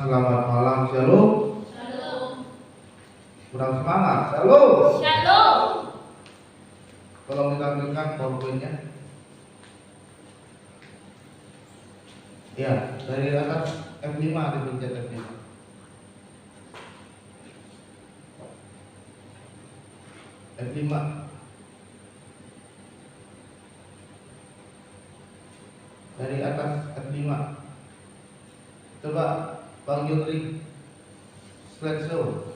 selamat malam, shalom. Shalom. Kurang semangat, shalom. Shalom. Tolong ditampilkan PowerPoint-nya. Ya, dari atas F5 dipencet F5. F5. Dari atas F5. Coba Bang Yudri slideshow.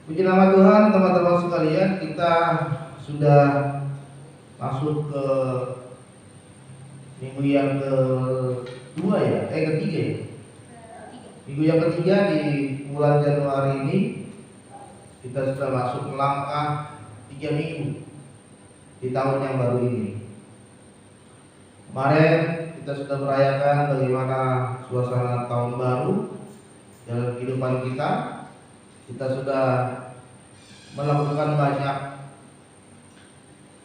Puji nama Tuhan, teman-teman sekalian, kita sudah masuk ke minggu yang kedua ya, ketiga ya. Minggu yang ketiga di bulan Januari ini kita sudah masuk melangkah 3 minggu di tahun yang baru ini. Kemarin kita sudah merayakan bagaimana suasana tahun baru dalam kehidupan kita. Kita sudah melakukan banyak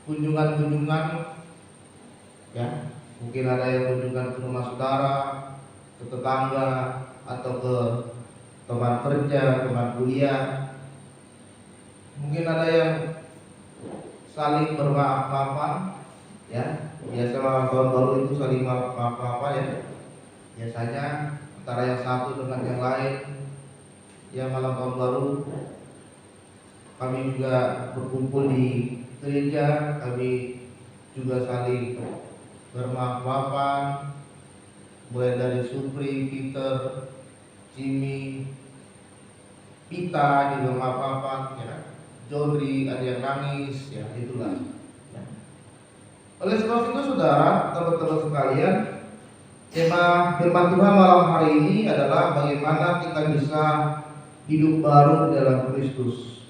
kunjungan-kunjungan, ya. Mungkin ada yang kunjungan ke rumah saudara, ke tetangga, atau ke teman kerja, teman kuliah. Mungkin ada yang saling bermaaf-maafan, ya. Biasa tahun baru itu saling maaf-maafan ya. Biasanya antara yang satu dengan yang lain. Ya, malam tahun baru kami juga berkumpul di gereja, kami juga saling bermaaf-maafan, mulai dari Supri, Peter, Jimmy, Pita juga maaf-maafan, ya. Jodri ada yang nangis, ya itulah. Ya. Oleh sebab itu, saudara, teman-teman sekalian, tema firman Tuhan malam hari ini adalah bagaimana kita bisa hidup baru di dalam Kristus.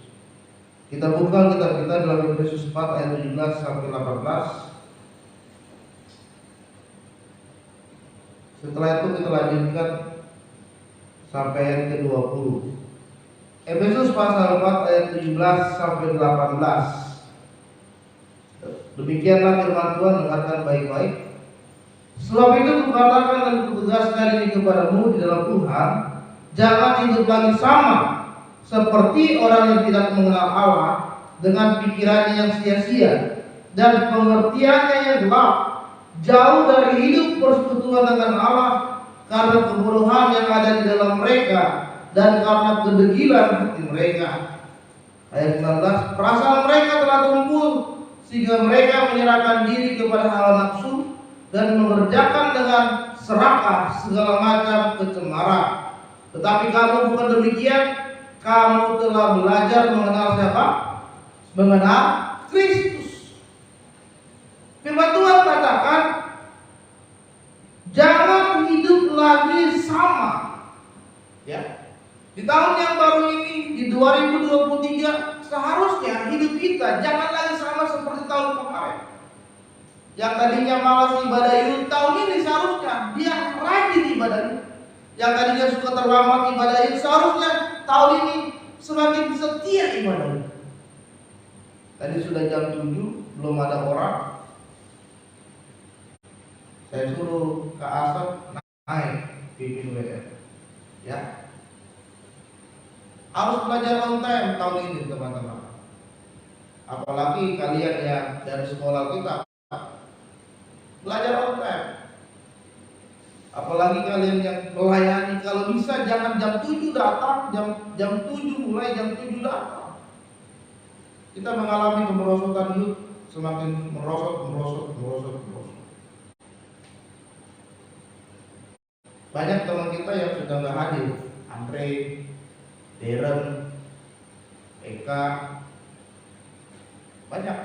Kita buka kitab kita dalam Efesus 4 ayat 17 sampai 18. Setelah itu kita lanjutkan sampai ayat ke-20. Efesus pasal 4 ayat 17 sampai 18. Demikianlah firman Tuhan, dengarkan baik-baik. Sebab itu kukatakan dan kutegaskan ini kepadamu di dalam Tuhan, jangan hidup lagi sama seperti orang yang tidak mengenal Allah, dengan pikirannya yang sia-sia dan pengertiannya yang gelap, jauh dari hidup persekutuan dengan Allah karena kebodohan yang ada di dalam mereka dan karena kedegilan hati mereka. Ayat 19, perasaan mereka telah tumpul sehingga mereka menyerahkan diri kepada hawa nafsu dan mengerjakan dengan serakah segala macam kecemaran. Tetapi kamu bukan demikian, kamu telah belajar mengenal siapa? Mengenal Kristus. Firman Tuhan katakan, jangan hidup lagi sama. Ya. Di tahun yang baru ini, di 2023, seharusnya hidup kita jangan lagi sama seperti tahun kemarin. Yang tadinya malas ibadah itu, tahun ini seharusnya dia rajin ibadah itu. Yang tadinya suka terlambat ibadah itu, seharusnya tahun ini semakin setia ibadah itu. Tadi sudah jam 7, belum ada orang. Saya suruh ke Asap naik pimpin WF. Ya. Harus belajar on time tahun ini, teman-teman. Apalagi kalian yang dari sekolah kita belajar on time. Apalagi kalian yang melayani, kalau bisa jangan jam 7 datang, jam 7 mulai jam 7 datang. Kita mengalami kemerosotan hidup, semakin merosot. Banyak teman kita yang sudah nggak hadir, Andre, Darren, Eka, banyak.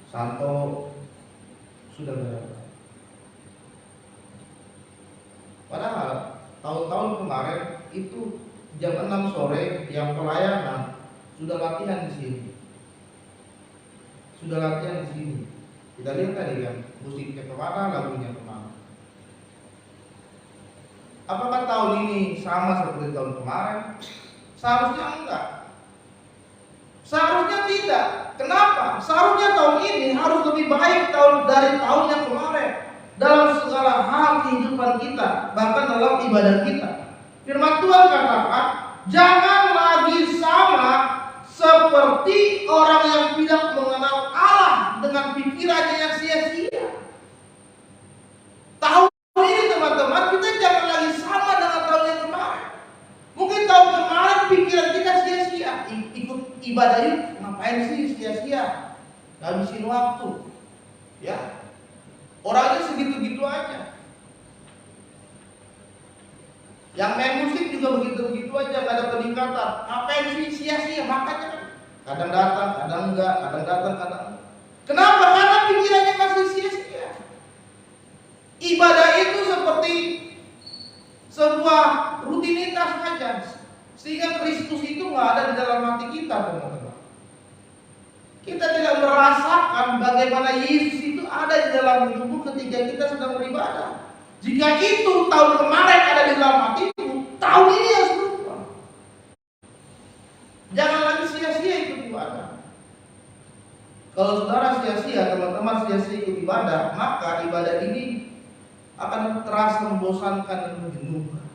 Santo sudah berada. Padahal tahun-tahun kemarin itu jam 6 sore yang pelayanan sudah latihan di sini. Kita lihat tadi kan, musiknya kemana, lagunya kemana. Apakah tahun ini sama seperti tahun kemarin? Seharusnya enggak. Seharusnya tidak. Kenapa? Seharusnya tahun ini harus lebih baik dari tahun yang kemarin dalam segala hal kehidupan kita, bahkan dalam ibadah kita. Firman Tuhan katakan, jangan lagi sama seperti orang yang tidak mengenal Allah dengan pikirannya yang sia-sia. Tahun ini teman-teman, kita jangan lagi sama dengan tahun yang kemarin. Mungkin tahun kemarin pikiran kita sia-sia, ikut ibadah yuk, ngapain sih sia-sia, ngabisin waktu, ya. Orangnya segitu-gitu aja. Yang main musik juga begitu-begitu aja, gak ada peningkatan. Ngapain sih sia-sia, makanya kan kadang datang, kadang enggak, kadang datang, kadang enggak. Kenapa? Karena pikirannya masih sia-sia. Ibadah itu seperti sebuah rutinitas saja, sehingga Kristus itu nggak ada di dalam hati kita, teman-teman. Kita tidak merasakan bagaimana Yesus itu ada di dalam hidupmu ketika kita sedang beribadah. Jika itu tahun kemarin ada di dalam hatimu, tahun ini harus berubah. Jangan lagi sia-sia ikut ibadah. Kalau saudara sia-sia, teman-teman sia-sia ikut ibadah, maka ibadah ini akan terasa membosankan dan menjenuhkan.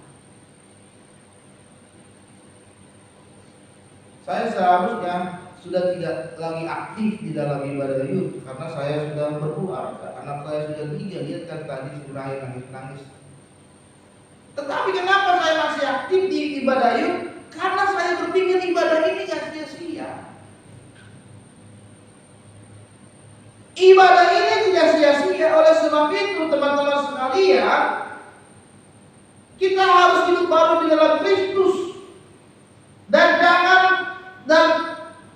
Saya seharusnya sudah tidak lagi aktif di dalam ibadah youth karena saya sudah berkeluarga, anak saya sudah 3, lihat kan tadi sudah nangis-nangis. Tetapi kenapa saya masih aktif di ibadah youth? Karena saya berpikir ibadah ini gak sia-sia. Ibadah ini tidak sia-sia. Oleh sebab itu teman-teman sekalian, kita harus hidup baru di dalam Kristus. Dan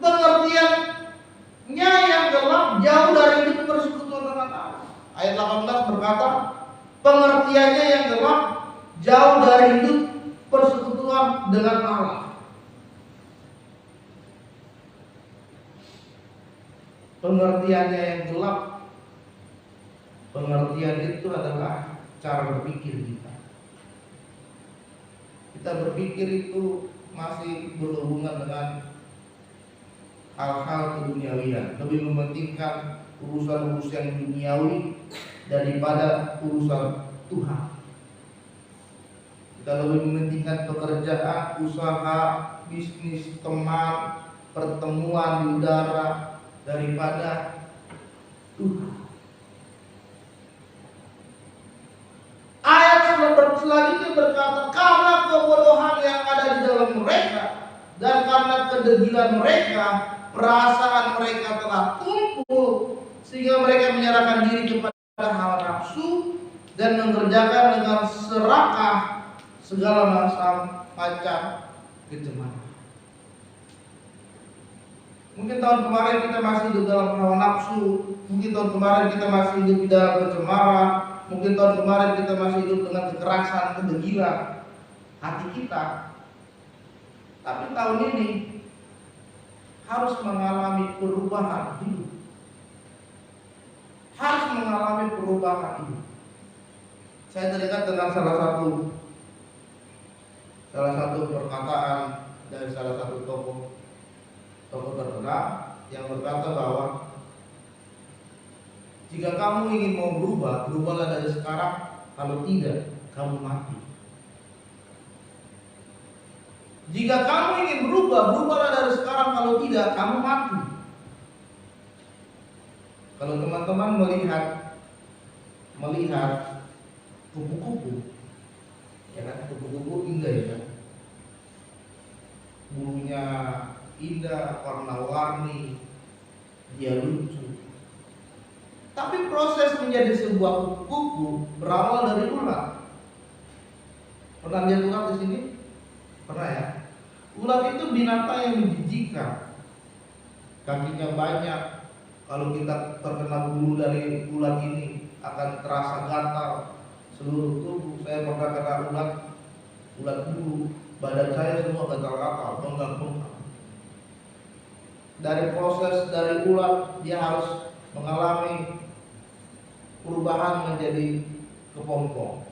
pengertiannya yang gelap jauh dari hidup persekutuan dengan Allah. Ayat 18 berkata, pengertiannya yang gelap jauh dari hidup persekutuan dengan Allah. Pengertiannya yang gelap, pengertian itu adalah cara berpikir kita. Kita berpikir itu masih berhubungan dengan hal-hal keduniawian, lebih mementingkan urusan-urusan duniawi daripada urusan Tuhan. Kita lebih mementingkan pekerjaan, usaha, bisnis, teman, pertemuan di udara daripada Tuhan. Ayat selanjutnya berkata, karena kebodohan yang ada di dalam mereka dan karena kedegilan mereka, perasaan mereka telah tumpul sehingga mereka menyerahkan diri kepada hawa nafsu dan mengerjakan dengan serakah segala macam kecemaran. Mungkin tahun kemarin kita masih hidup dalam hawa nafsu, mungkin tahun kemarin kita masih hidup di dalam kecemaran, mungkin tahun kemarin kita masih hidup dengan kekerasan, kedegilan hati kita. Tapi tahun ini harus mengalami perubahan hidup. Harus mengalami perubahan hidup. Saya teringat dengan salah satu perkataan dari salah satu tokoh terkenal yang berkata bahwa jika kamu ingin mau berubah, berubahlah dari sekarang. Kalau tidak, kamu mati. Jika kamu ingin berubah, berubahlah dari sekarang. Kalau tidak, kamu mati. Kalau teman-teman melihat kupu-kupu, ya kan, kupu-kupu indah ya kan, bulunya indah, warna-warni, dia lucu. Tapi proses menjadi sebuah kupu-kupu berawal dari ulat. Pernah lihat ulat di sini? Pernah ya? Ulat itu binatang yang menjijikkan. Kakinya banyak. Kalau kita terkena bulu dari ulat ini akan terasa gatal seluruh tubuh. Saya pernah kena ulat bulu, badan saya semua gatal-gatal, bengkak-bengkak. Dari proses dari ulat dia harus mengalami perubahan menjadi kepompong.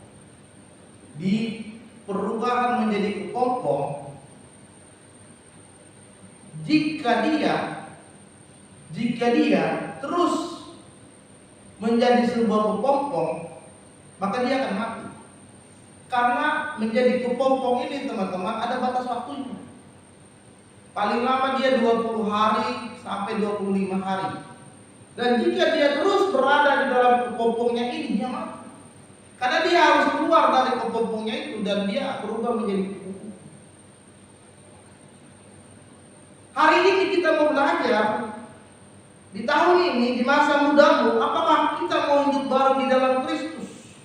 Di perubahan menjadi kepompong, jika jika dia terus menjadi sebuah kepompong, maka dia akan mati. Karena menjadi kepompong ini teman-teman ada batas waktunya. Paling lama dia 20 hari sampai 25 hari. Dan jika dia terus berada di dalam kepompongnya ini, dia mati. Karena dia harus keluar dari kepompongnya itu dan dia berubah menjadi kepompong. Hari ini kita mau belajar di tahun ini, di masa mudamu, apakah kita mau hidup baru di dalam Kristus?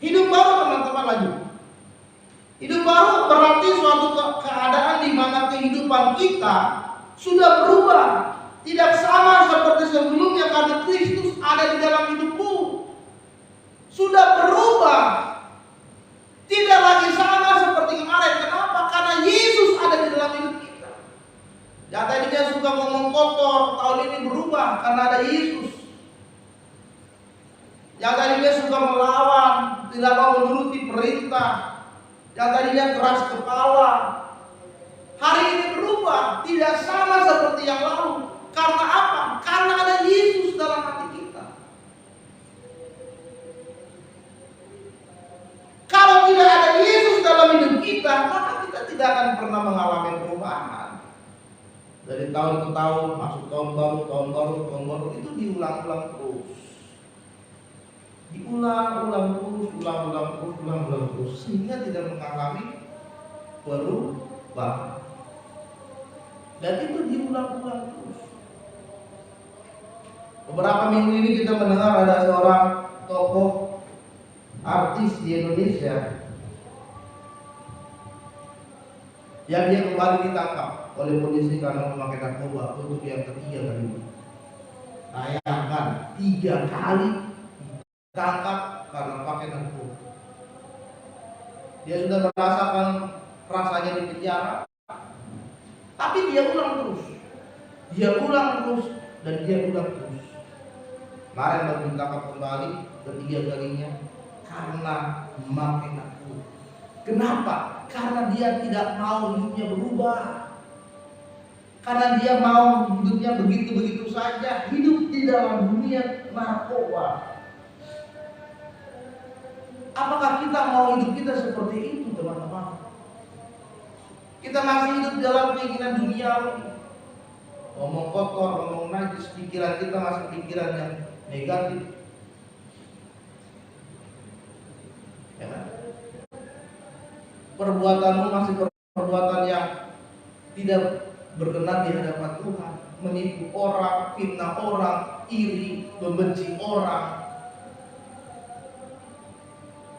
Hidup baru teman-teman lanjut. Hidup baru berarti suatu keadaan di mana kehidupan kita sudah berubah. Tidak sama seperti sebelumnya karena Kristus ada di dalam hidupmu. Sudah berubah. Tidak lagi sama seperti kemarin. Kenapa? Karena Yesus ada di dalam hidup kita. Yang tadinya suka ngomong kotor, tahun ini berubah karena ada Yesus. Yang tadinya suka melawan, tidak mau menuruti perintah. Yang tadinya keras kepala, hari ini berubah, tidak sama seperti yang lalu. Karena apa? Karena ada Yesus dalam hati kita. Kalau tidak ada Yesus dalam hidup kita, maka kita tidak akan pernah mengalami perubahan. Dari tahun ke tahun, masuk tahun baru, itu diulang-ulang terus. Diulang-ulang terus, sehingga tidak mengalami perubahan. Dan itu diulang-ulang terus. Beberapa minggu ini kita mendengar ada seorang tokoh artis di Indonesia yang dia kembali ditangkap oleh polisi karena memakai narkoba untuk yang ketiga kali. Bayangkan 3 kali ditangkap karena pakai narkoba. Dia sudah merasakan rasanya di penjara, tapi dia ulang terus, dan dia ulang terus. Kemarin baru ditangkap kembali ketiga kalinya karena memakai narkoba. Kenapa? Karena dia tidak mau hidupnya berubah. Karena dia mau hidupnya begitu-begitu saja, hidup di dalam dunia narkoba. Apakah kita mau hidup kita seperti itu, teman-teman? Kita masih hidup dalam keinginan duniawi. Ngomong kotor, ngomong najis, pikiran kita masih pikiran yang negatif. Ya kan? Perbuatanmu masih perbuatan yang tidak berkenan di hadapan Tuhan. Menipu orang, fitnah orang, iri, membenci orang.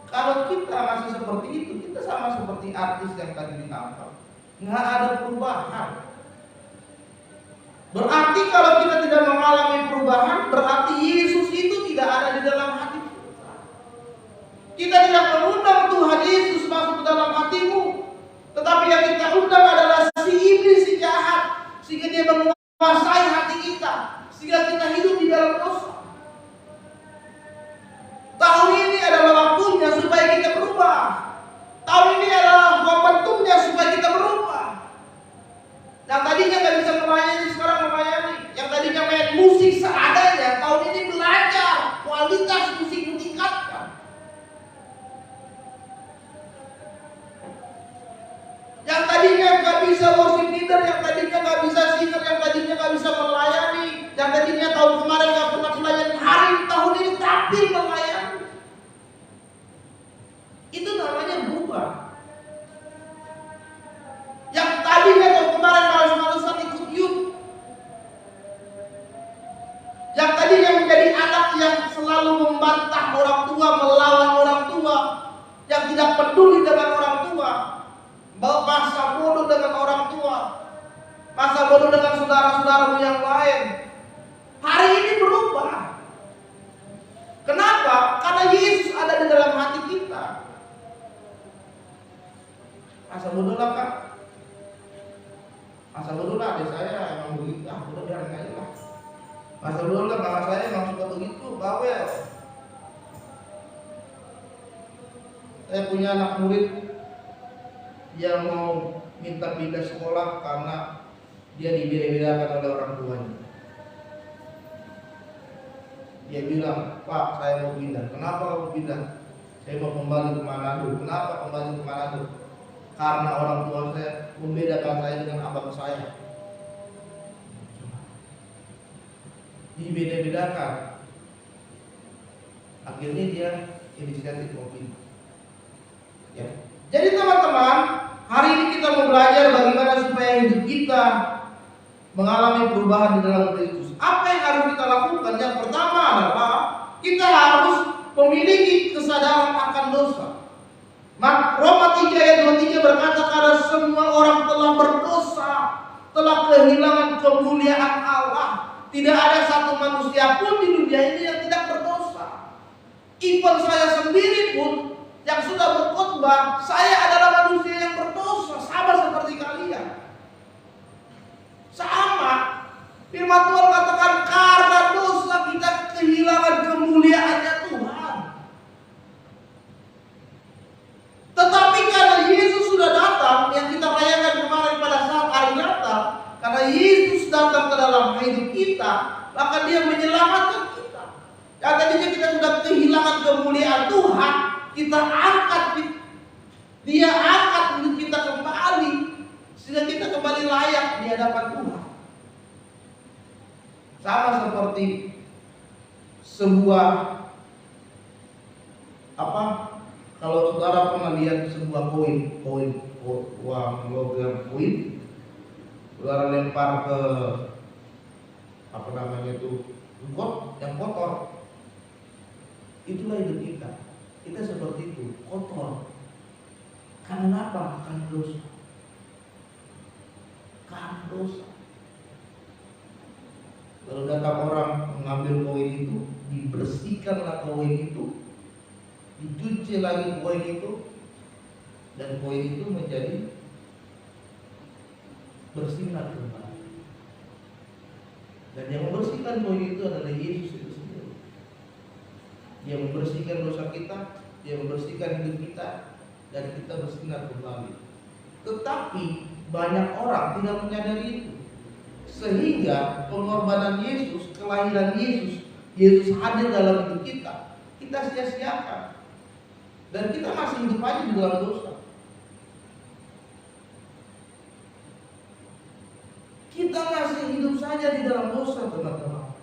Kalau kita masih seperti itu, kita sama seperti artis yang tadi ditangkap. Nggak ada perubahan. Berarti kalau kita tidak mengalami perubahan, berarti Yesus itu tidak ada di dalam hati kita. Kita tidak mengundang Tuhan Yesus masuk ke dalam hatimu, tetapi yang kita undang adalah si iblis, si jahat, sehingga dia menguasai hati kita, sehingga kita hidup di dalam dosa. Tahun ini adalah waktunya supaya kita berubah. Tahun ini adalah momentumnya supaya kita berubah. Yang tadinya gak bisa melayani, sekarang melayani. Yang tadinya main musik seadanya, tahun ini belajar kualitas musik ditingkatkan. Yang tadinya gak bisa worship leader, yang tadinya gak bisa singer, yang tadinya gak bisa melayani, yang tadinya tahun kemarin gak pernah melayani, hari tahun ini tampil melayani. Itu namanya berubah. Yang tadinya tahun kemarin males-malesan ikut youth, yang tadinya menjadi anak yang selalu membantah orang tua, melawan orang tua, yang tidak peduli dengan orang tua, masa bodoh dengan orang tua, masa bodoh dengan saudara-saudaramu yang lain, hari ini berubah. Kenapa? Karena Yesus ada di dalam hati kita. Masa bodoh lah Kak, masa bodoh lah adik saya emang begitu, udah biarin aja lah. Masa bodoh lah kakak saya emang suka begitu, bawel. Saya punya anak murid yang mau minta pindah sekolah karena dia dibeda-bedakan oleh orang tuanya. Dia bilang, "Pak, saya mau pindah." "Kenapa kamu pindah?" "Saya mau kembali ke Manado." "Kenapa kembali ke Manado?" "Karena orang tua saya membedakan saya dengan abang saya." Dibeda-bedakan. Akhirnya dia inisiatif mau pindah. Ya. Jadi teman-teman, hari ini kita mau belajar bagaimana supaya hidup kita mengalami perubahan di dalam Kristus. Apa yang harus kita lakukan? Yang pertama adalah kita harus memiliki kesadaran akan dosa. Roma 3 ayat 23 berkata, "Karena semua orang telah berdosa, telah kehilangan kemuliaan Allah. Tidak ada satu manusia pun di dunia ini yang tidak berdosa." Even saya sendiri pun yang sudah berkhotbah, saya adalah manusia yang berdosa, sama seperti kalian. Sama. Firman Tuhan katakan, karena dosa kita kehilangan kemuliaannya Tuhan. Tetapi karena Yesus sudah datang, yang kita rayakan kemarin pada saat hari Natal, karena Yesus datang ke dalam hidup kita, maka Dia menyelamatkan kita. Dan tadinya kita sudah kehilangan kemuliaan Tuhan, kita angkat, Dia angkat hidup kita kembali, sehingga kita kembali layak di hadapan Tuhan. Sama seperti sebuah kalau saudara pernah lihat sebuah koin uang logam koin, saudara lempar ke got yang kotor, itulah hidup kita. Kita seperti itu, kotor. Karena apa? Karena dosa. Karena dosa. Lalu datang orang mengambil koin itu, dibersihkanlah koin itu, dicuci lagi koin itu, dan koin itu menjadi bersinar kembali. Dan yang membersihkan koin itu adalah Yesus itu sendiri. Dia membersihkan dosa kita, Dia membersihkan hidup kita, dan kita bersinar kembali. Tetapi banyak orang tidak menyadari itu. Sehingga pengorbanan Yesus, kelahiran Yesus hadir dalam hidup kita, kita sia-siakan. Dan kita masih hidup aja di dalam dosa. Kita masih hidup saja di dalam dosa, teman-teman.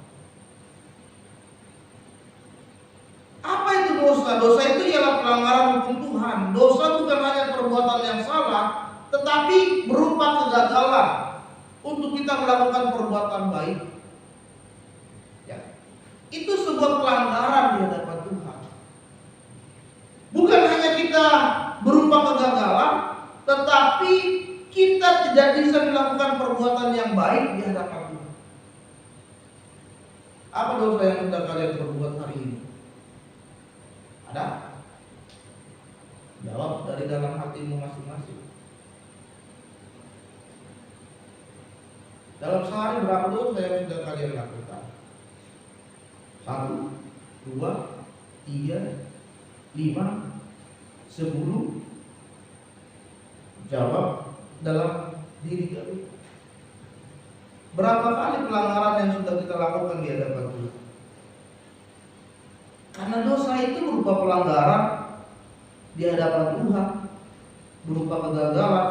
Apa itu dosa? Dosa itu ialah pelanggaran hukum Tuhan. Dosa bukan hanya perbuatan yang salah, tetapi berupa kegagalan untuk kita melakukan perbuatan baik. Ya. Itu sebuah pelanggaran di hadapan Tuhan. Bukan hanya kita berupa kegagalan, tetapi kita tidak bisa melakukan perbuatan yang baik di hadapan Tuhan. Apa dosa yang sudah kalian perbuat hari ini? Ada? Jawab dari dalam hatimu masing-masing. Dalam sehari berapa dosa yang sudah kalian lakukan? 1, 2, 3, 5, 10. Jawab dalam diri kalian. Berapa kali pelanggaran yang sudah kita lakukan di hadapan Tuhan? Karena dosa itu berupa pelanggaran di hadapan Tuhan, berupa kegagalan,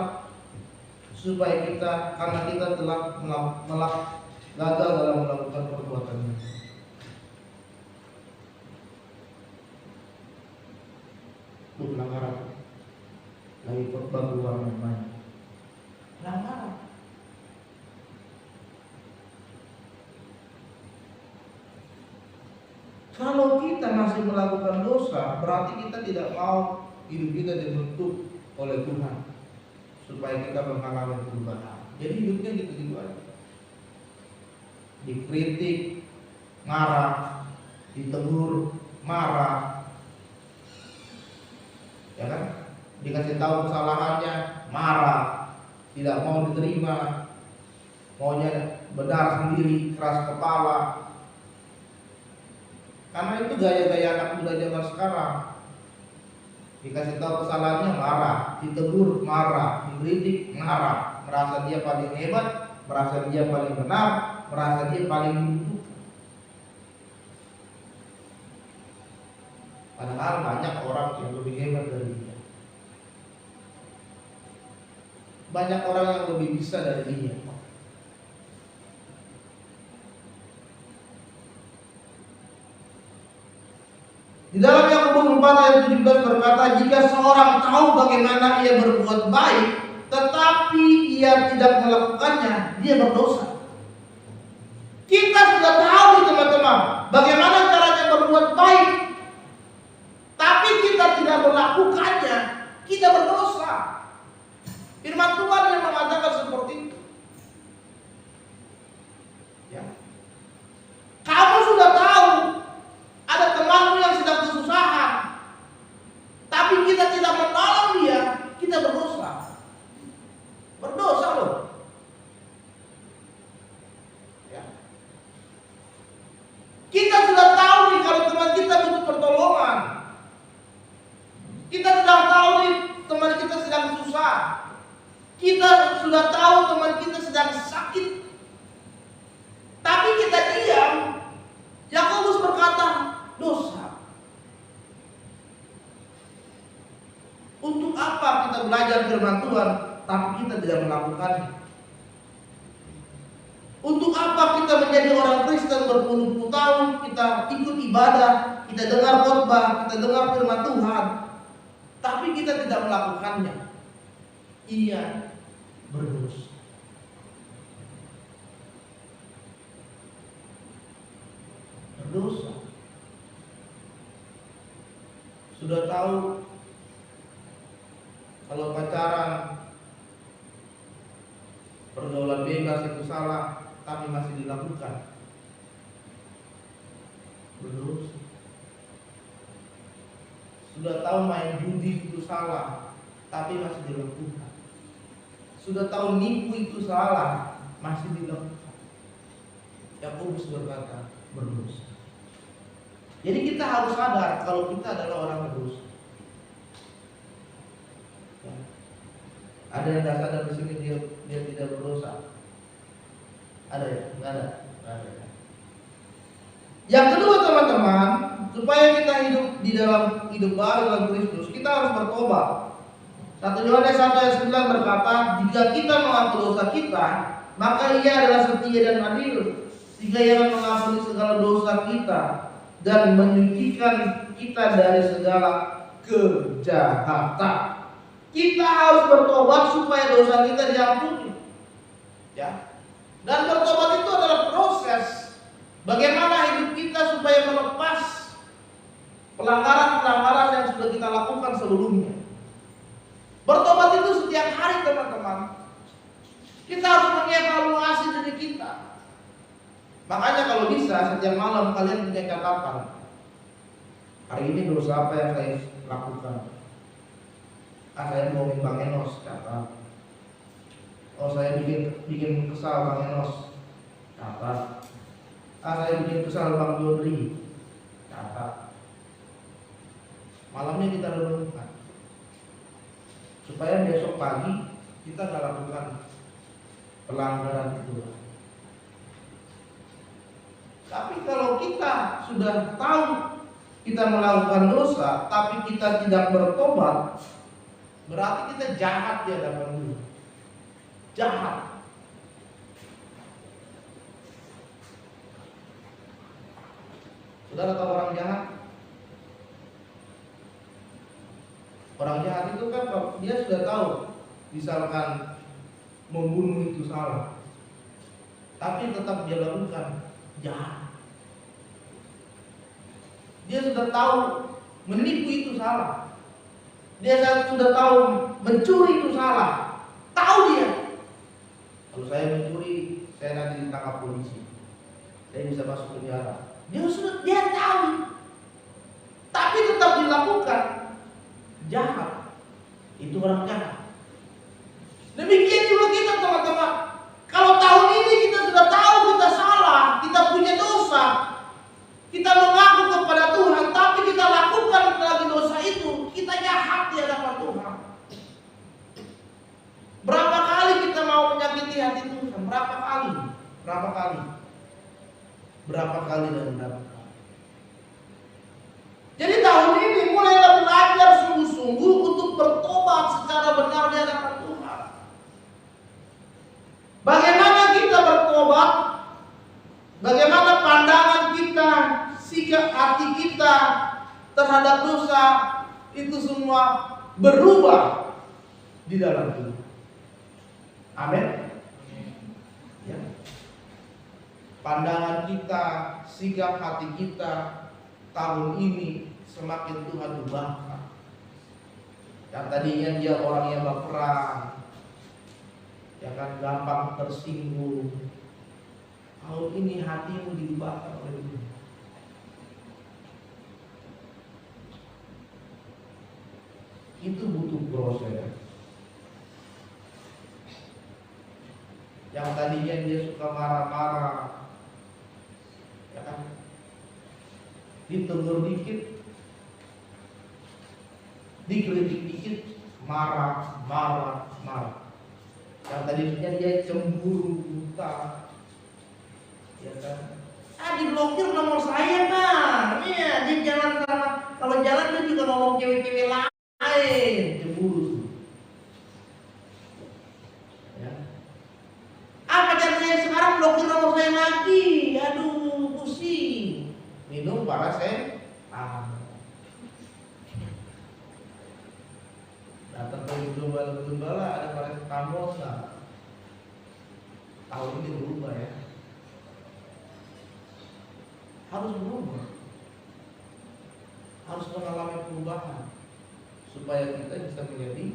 supaya karena kita telah gagal dalam melakukan perbuatannya. Itu pelanggaran. Lagi khotbah keluar namanya. Pelanggaran. Kalau kita masih melakukan dosa, berarti kita tidak mau hidup kita dibentuk oleh Tuhan supaya kita mengalami perubahan. Jadi hidupnya gitu-gitu aja. Dikritik, marah, ditegur, marah, ya kan? Dikasih tahu kesalahannya, marah, tidak mau diterima, maunya benar sendiri, keras kepala. Karena itu gaya-gaya anak muda zaman sekarang. Dikasih tahu kesalahannya marah, ditegur marah, dikritik marah, merasa dia paling hebat, merasa dia paling benar, merasa dia paling dibutuhkan. Padahal banyak orang yang lebih hebat dari dia. Banyak orang yang lebih bisa dari dia. Di dalam Yakobus 4 ayat 17 berkata, jika seorang tahu bagaimana ia berbuat baik, tetapi ia tidak melakukannya, dia berdosa. Kita sudah tahu nih teman-teman, bagaimana caranya berbuat baik, tapi kita tidak melakukannya, kita berdosa. Firman Tuhan yang mengatakan seperti itu. Ya. Kamu sudah tahu ada temanmu yang sedang kesusahan, tapi kita tidak menolong dia, kita berdosa. Berdosa loh. Ya. Kita sudah tahu nih kalau teman kita butuh pertolongan. Kita sudah tahu nih teman kita sedang susah. Kita sudah tahu teman kita sedang sakit. Tapi kita diam. Yakobus berkata, dosa. Untuk apa kita belajar firman Tuhan tapi kita tidak melakukannya? Untuk apa kita menjadi orang Kristen berpuluh-puluh tahun, kita ikut ibadah, kita dengar khotbah, kita dengar firman Tuhan, tapi kita tidak melakukannya? Iya, berdosa. Berdosa. Sudah tahu kalau pacaran, pergaulan bebas itu salah, tapi masih dilakukan. Berdosa. Sudah tahu main judi itu salah, tapi masih dilakukan. Sudah tahu nipu itu salah, masih dilakukan. Yakobus berkata, berdosa. Jadi kita harus sadar kalau kita adalah orang berdosa. Ya. Ada yang tidak sadar di sini dia tidak berdosa? Ada ya? Tidak ada. Ada. Yang kedua teman-teman, supaya kita hidup di dalam hidup baru dalam Kristus, kita harus bertobat. 1 Yohanes 1 ayat 9 berkata, jika kita mengaku dosa kita, maka Ia adalah setia dan adil, sehingga Ia akan mengampuni segala dosa kita dan menyucikan kita dari segala kejahatan. Kita harus bertobat supaya dosa kita diampuni. Ya. Dan bertobat itu adalah proses bagaimana hidup kita supaya melepas pelanggaran-pelanggaran yang sudah kita lakukan sebelumnya. Bertobat itu setiap hari teman-teman. Kita harus mengevaluasi diri kita. Makanya kalau bisa setiap malam kalian punya catatan. Hari ini dosa apa yang saya lakukan? Saya bohongin Bang Enos, catat. Oh, saya bikin kesal Bang Enos, catat. Saya bikin kesal Bang Yodri, catat. Malamnya kita renungkan, supaya besok pagi kita gak lakukan pelanggaran itu. Tapi kalau kita sudah tahu kita melakukan dosa, tapi kita tidak bertobat, berarti kita jahat di hadapan Tuhan. Jahat. Saudara tahu orang jahat? Orang jahat itu kan dia sudah tahu, misalkan membunuh itu salah, tapi tetap dia lakukan, jahat. Dia sudah tahu menipu itu salah. Dia sudah tahu mencuri itu salah. Tahu dia. Kalau saya mencuri, saya nanti ditangkap polisi. Saya bisa masuk penjara. Dia tahu. Tapi tetap dilakukan. Jahat. Itu orang jahat. Demikian juga kita teman-teman. Kalau tahun ini kita sudah tahu kita salah, kita punya dosa, kita mengaku kepada Tuhan, tapi kita lakukan lagi dosa itu, kita jahat. berapa kali dan berapa kali. Jadi tahun ini mulailah belajar sungguh-sungguh untuk bertobat secara benar di hadapan Tuhan. Bagaimana kita bertobat? Bagaimana pandangan kita, sikap hati kita terhadap dosa, itu semua berubah di dalam Tuhan. Amin. Ya. Pandangan kita, sikap hati kita tahun ini semakin Tuhan ubahkan. Yang tadinya dia orang yang baperan, ya kan, gampang tersinggung, tahun ini hatimu diubahkan oleh Tuhan. Itu butuh proses. Yang tadinya dia suka marah-marah, ya kan, ditegur dikit, dikritik dikit, marah. Yang tadinya dia cemburu, buta, ya kan, diblokir nomor saya bang, iya dia jalan sama, kalau jalan dia juga ngomong cewek-cewek lain, cemburu. Ya. Pacar saya sekarang blokir nomor saya lagi, aduh pusing. Minum paracetamol. Datang ke gembala ada paracetamol nggak? Tahun ini berubah ya. Harus berubah, harus mengalami perubahan supaya kita bisa menjadi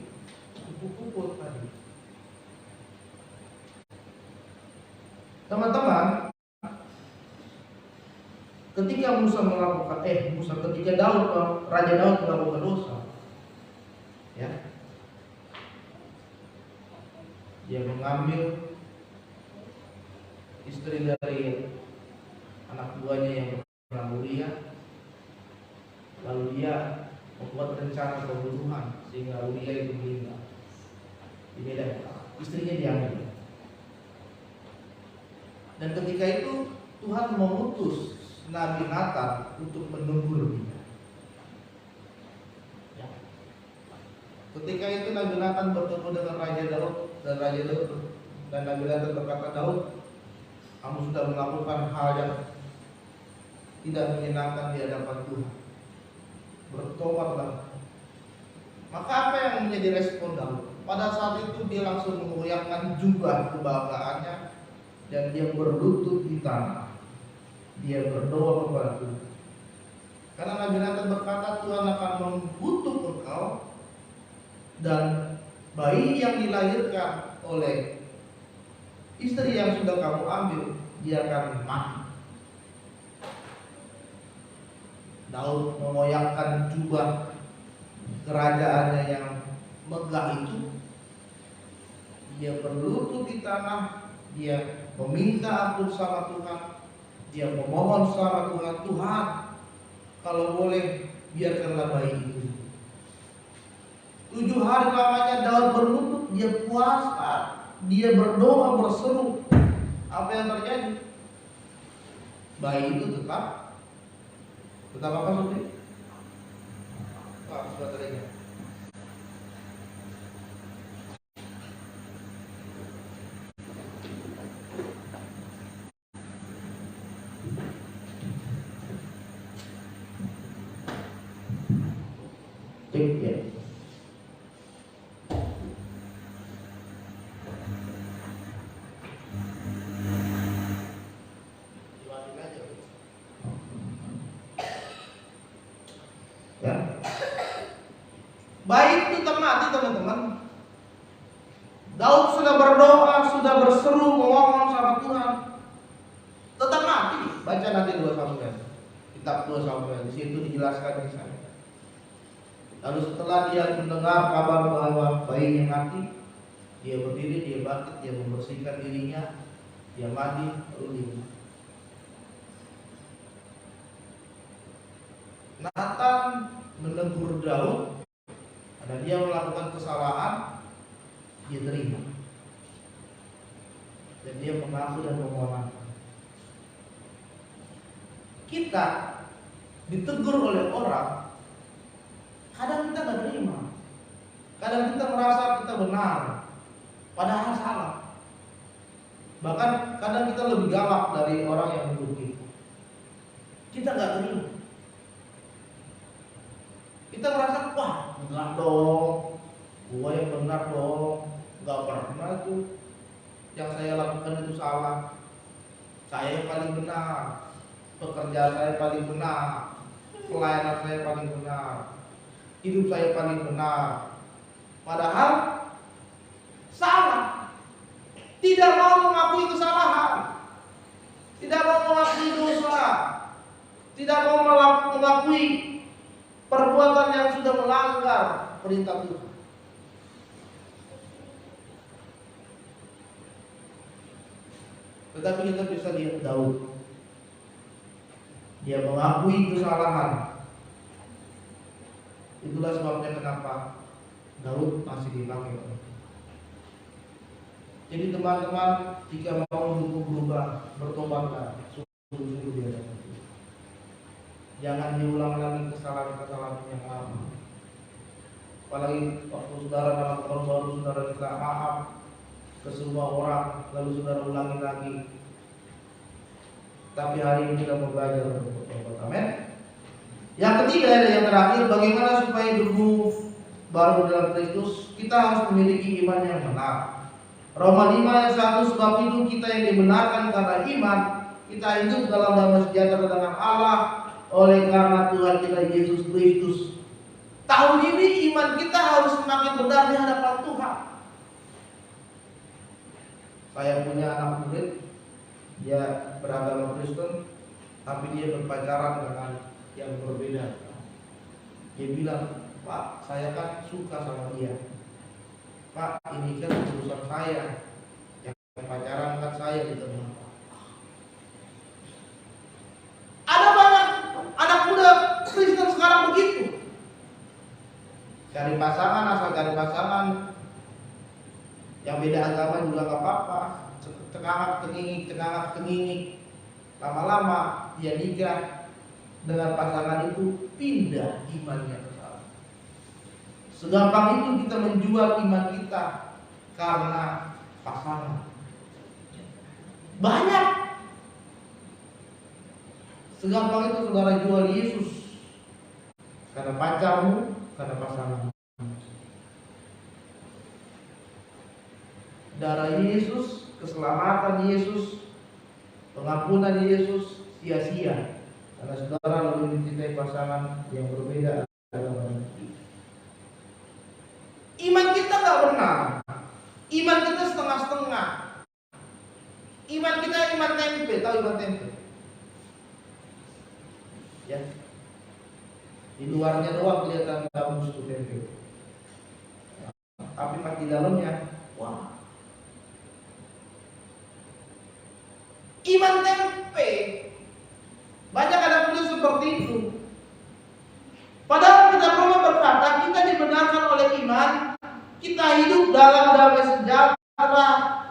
kupu-kupu tadi. Teman-teman, ketika ketika Raja Daud melakukan dosa, ya, dia mengambil istri dari anak buahnya yang bernama Uria, lalu dia membuat rencana pembunuhan sehingga Uria itu meninggal. Ini istrinya diambil. Dan ketika itu Tuhan mengutus Nabi Nathan untuk menegur dia. Ya. Ketika itu Nabi Nathan bertemu dengan Raja Daud dan Nabi Nathan berkata, Daud, kamu sudah melakukan hal yang tidak menyenangkan di hadapan Tuhan. Bertobatlah. Maka apa yang menjadi respon Daud? Pada saat itu dia langsung mengoyakkan jubah kebanggaannya dan dia berlutut di tanah. Dia berdoa kepada Tuhan. Karena Nabi Nathan berkata, Tuhan akan mengutuk engkau dan bayi yang dilahirkan oleh istri yang sudah kamu ambil, dia akan mati. Daud mengoyakkan jubah kerajaannya yang megah itu. Dia berlutut di tanah, dia meminta ampun sama Tuhan, dia memohon sama Tuhan, Tuhan, kalau boleh biarkanlah bayi itu. 7 hari lamanya Daud berlutut, dia puasa, dia berdoa, berseru. Apa yang terjadi? Bayi itu tetap apa Sofi? Baterainya. Cek ya. Baik itu mati teman-teman. Daud sudah berdoa, sudah berseru, memohon sama Tuhan, tetap mati. Baca nanti 2 Samuel, kitab 2 Samuel, di situ dijelaskan di sana. Lalu setelah dia mendengar kabar bahwa bayinya mati, dia berdiri, dia bangkit, dia membersihkan dirinya, dia mandi, lalu dia mati. Nathan menegur Daud. Dan dia melakukan kesalahan, dia terima. Dan dia mengaku dan memohon. kita ditegur oleh orang, kadang kita nggak terima, kadang kita merasa kita benar, padahal salah. Bahkan kadang kita lebih galak dari orang yang menegur kita. Kita nggak terima. Kita merasa, wah enggak dong, gua yang benar dong, nggak pernah tuh yang saya lakukan itu salah. Saya yang paling benar, pekerjaan saya paling benar, pelayanan saya paling benar, hidup saya paling benar. Padahal salah. Tidak mau mengakui kesalahan, tidak mau mengakui dosa, tidak mau mengakui perbuatan yang sudah melanggar perintah Tuhan. Tetapi kita bisa lihat Daud, dia mengakui kesalahan. Itulah sebabnya kenapa Daud masih dipakai. Jadi teman-teman, jika mau berubah, bertobatlah, sungguh-sungguh di hadapan Tuhan. Jangan diulang lagi kesalahan-kesalahan yang lama. Apalagi waktu saudara dalam tahun baru, saudara minta maaf ke semua orang, lalu saudara ulangi lagi. Tapi hari ini kita mau belajar untuk bertobat. Amin. Yang ketiga dan yang terakhir, bagaimana supaya hidupmu baru dalam Kristus? Kita harus memiliki iman yang benar. Roma 5 ayat 1, sebab itu kita yang dibenarkan karena iman, kita hidup dalam damai sejahtera dengan Allah oleh karena Tuhan kita Yesus Kristus. Tahun ini iman kita harus semakin benar di hadapan Tuhan. Saya punya anak murid, dia beragama Kristen, tapi dia berpacaran dengan yang berbeda. Dia bilang, Pak, saya kan suka sama dia. Pak, ini kan urusan saya, yang pacaran kan saya di tengah. Ada banyak anak muda Kristen sekarang begitu. Cari pasangan, asal cari pasangan yang beda agama juga gak apa-apa. Cengangak tengingik. Lama-lama dia nikah dengan pasangan itu, pindah imannya ke sana. Segampang itu kita menjual iman kita karena pasangan. Banyak. Segampang itu saudara jual Yesus karena pacarmu, karena pasangan. Darah Yesus, keselamatan Yesus, pengampunan Yesus sia-sia karena saudara lebih mencintai pasangan yang berbeda agama. Iman kita nggak benar. Iman kita setengah-setengah. Iman kita iman tempe, tahu iman tempe? Ya. Di luarnya doang kelihatan bagus tuh tempe. Tapi pas di dalamnya, wah. Iman tempe. Banyak anak muda seperti itu. Padahal kita Roma berkata kita dibenarkan oleh iman, kita hidup dalam damai sejahtera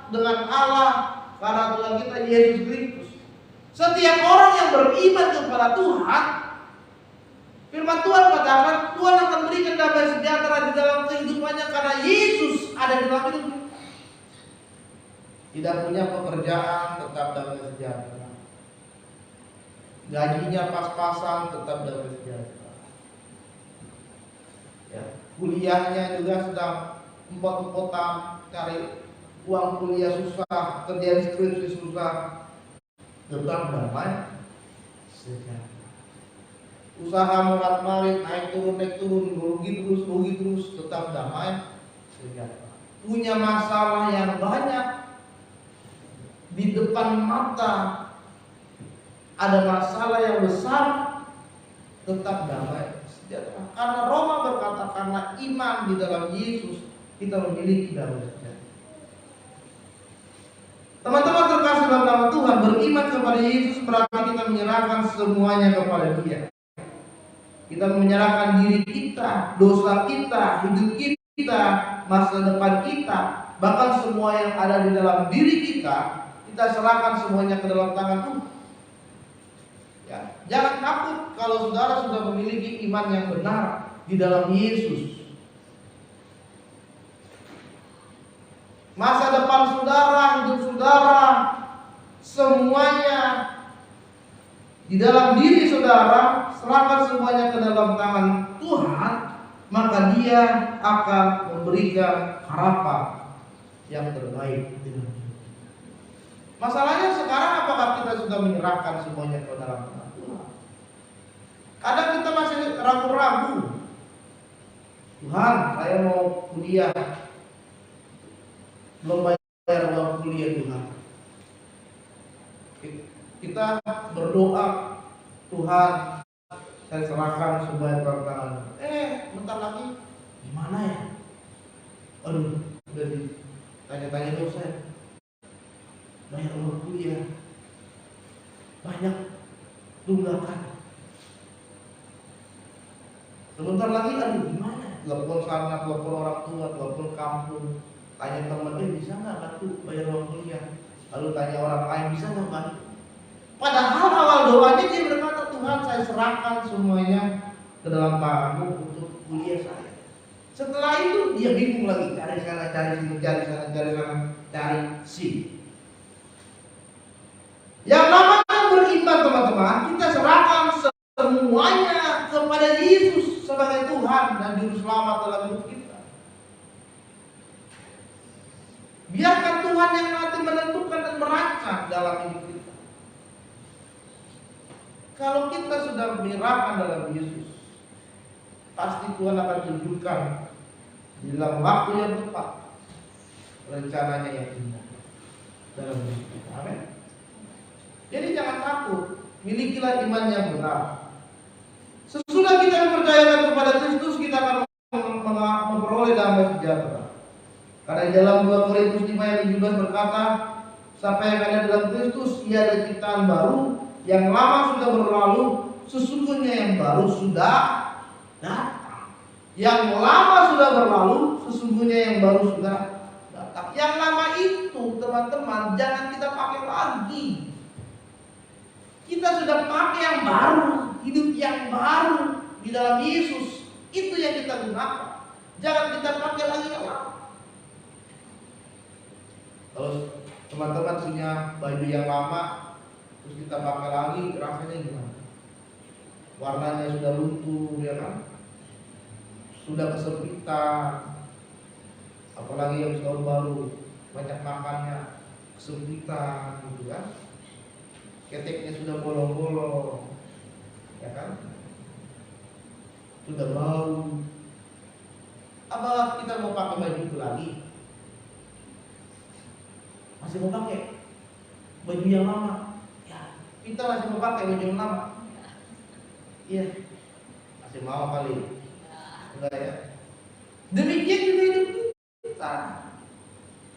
dengan Allah karena Tuhan kita Yesus Kristus. Setiap orang yang beriman kepada Tuhan, firman Tuhan katakan Tuhan akan berikan damai sejahtera di dalam kehidupannya karena Yesus ada di dalam hidupnya. Tidak punya pekerjaan, tetap damai sejahtera. Gajinya pas-pasan, tetap damai sejahtera. Ya, kuliahnya juga sedang empot-empotan, cari uang kuliah susah, kerjaan skripsi susah, tetap damai sejahtera. Usaha murat-marit, naik turun, rugi terus, tetap damai sejahtera. Punya masalah yang banyak di depan mata, ada masalah yang besar, tetap damai sejahtera. Karena Roma berkata karena iman di dalam Yesus kita memiliki damai sejahtera. Teman-teman terkasih dalam nama Tuhan, beriman kepada Yesus berarti kita menyerahkan semuanya kepada Dia. Kita menyerahkan diri kita, dosa kita, hidup kita, masa depan kita, bahkan semua yang ada di dalam diri kita serahkan semuanya ke dalam tangan Tuhan. Ya, jangan takut kalau saudara sudah memiliki iman yang benar di dalam Yesus. Masa depan saudara, hidup saudara, semuanya di dalam diri saudara, serahkan semuanya ke dalam tangan Tuhan, maka Dia akan memberikan harapan yang terbaik. Masalahnya sekarang apakah kita sudah menyerahkan semuanya ke dalam tangan Tuhan? Kadang kita masih ragu-ragu. Tuhan, saya mau kuliah, belum bayar uang kuliah Tuhan. Kita berdoa, Tuhan, saya serahkan semuanya ke tangan. Bentar lagi, gimana ya? Aduh, udah ditanya-tanya dosen. Bayar uang kuliah, banyak tunggakan. Sebentar lagi, aduh gimana? Telepon sana, telepon orang tua, telepon kampung, tanya temennya bisa nggak bantu bayar uang kuliah? Lalu tanya orang lain bisa nggak bantu? Padahal awal doanya dia berkata, Tuhan saya serahkan semuanya ke dalam tangan-Mu untuk kuliah saya. Setelah itu dia bingung lagi, cari sana, cari sini, cari sana, cari sana, cari sini. Yang namanya beriman teman-teman, kita serahkan semuanya kepada Yesus sebagai Tuhan dan Juru Selamat dalam hidup kita. Biarkan Tuhan yang nanti menentukan dan merancang dalam hidup kita. Kalau kita sudah menyerahkan dalam Yesus, pasti Tuhan akan tunjukkan dalam waktu yang tepat rencananya yang indah dalam hidup kita. Amin. Jadi jangan takut, milikilah iman yang benar. Sesudah kita mempercayakan kepada Kristus, kita akan memperoleh damai sejahtera. Karena dalam 2 Korintus 5 ayat 17 berkata, siapa yang ada dalam Kristus, ia ada ciptaan baru, yang lama sudah berlalu, sesungguhnya yang baru sudah datang. Yang lama sudah berlalu, sesungguhnya yang baru sudah datang. Yang lama itu teman-teman jangan kita pakai lagi. Kita sudah pakai yang baru, hidup yang baru di dalam Yesus. Itu yang kita gunakan. Jangan kita pakai lagi yang lama. Kalau teman-teman punya baju yang lama, terus kita pakai lagi, rasanya gimana? Warnanya sudah luntur, ya kan? Sudah kesempitan. Apalagi yang tahun baru, banyak makannya, kesempitan, gitu kan? Keteknya sudah bolong-bolong, ya kan? Sudah bau. Apa kita mau pakai baju itu lagi? Masih mau pakai baju yang lama? Ya, kita masih mau pakai baju yang lama. Iya, masih mau kali. Enggak ya? Demikian juga hidup kita.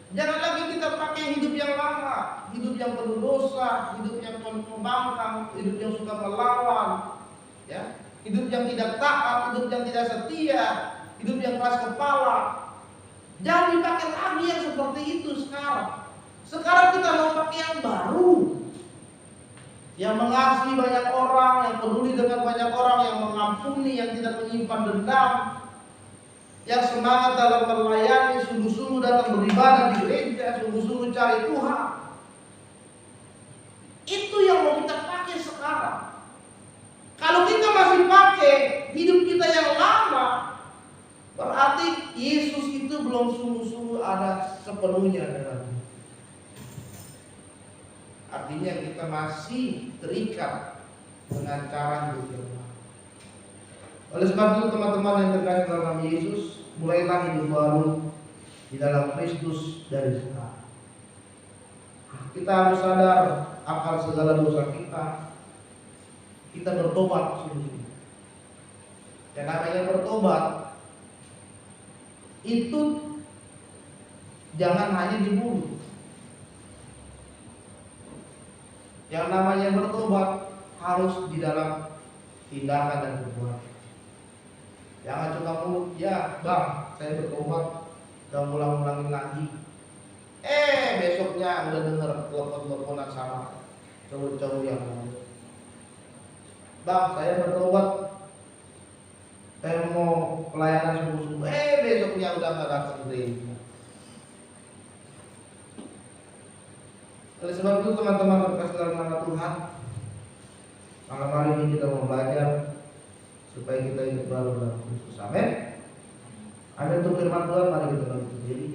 Jangan lagi kita pakai hidup yang lama, hidup yang penuh dosa, hidup yang membangkang, hidup yang suka melawan, ya, hidup yang tidak taat, hidup yang tidak setia, hidup yang keras kepala. Jangan dipakai lagi yang seperti itu sekarang. Sekarang kita mau pakai yang baru, yang mengasihi banyak orang, yang peduli dengan banyak orang, yang mengampuni, yang tidak menyimpan dendam, yang semangat dalam melayani, sungguh-sungguh datang beribadah di gereja, sungguh-sungguh cari Tuhan. Itu yang mau kita pakai sekarang. Kalau kita masih pakai hidup kita yang lama, berarti Yesus itu belum sungguh-sungguh ada sepenuhnya dalam hidup. Artinya kita masih terikat dengan cara hidup yang lama. Oleh sebab itu teman-teman yang terkasih dalam Yesus, mulailah hidup baru di dalam Kristus dari sekarang. Kita harus sadar akan segala dosa kita. Kita bertobat sungguh-sungguh. Dan namanya bertobat itu jangan hanya di mulut. Yang namanya bertobat harus di dalam tindakan dan perbuatan. Jangan cuma mulut, ya bang, saya bertobat, gak ulang-ulangin lagi. Besoknya udah denger telepon-teleponan sama cowok-cowok yang lain. Bang, saya bertobat, saya mau pelayanan sungguh-sungguh. Besoknya udah nggak datang gereja. Oleh sebab itu teman-teman terkasih dalam nama Tuhan, malam hari ini kita mau belajar supaya kita hidup baru dalam Kristus. Amin. Ada untuk firman Tuhan, mari kita berdiri.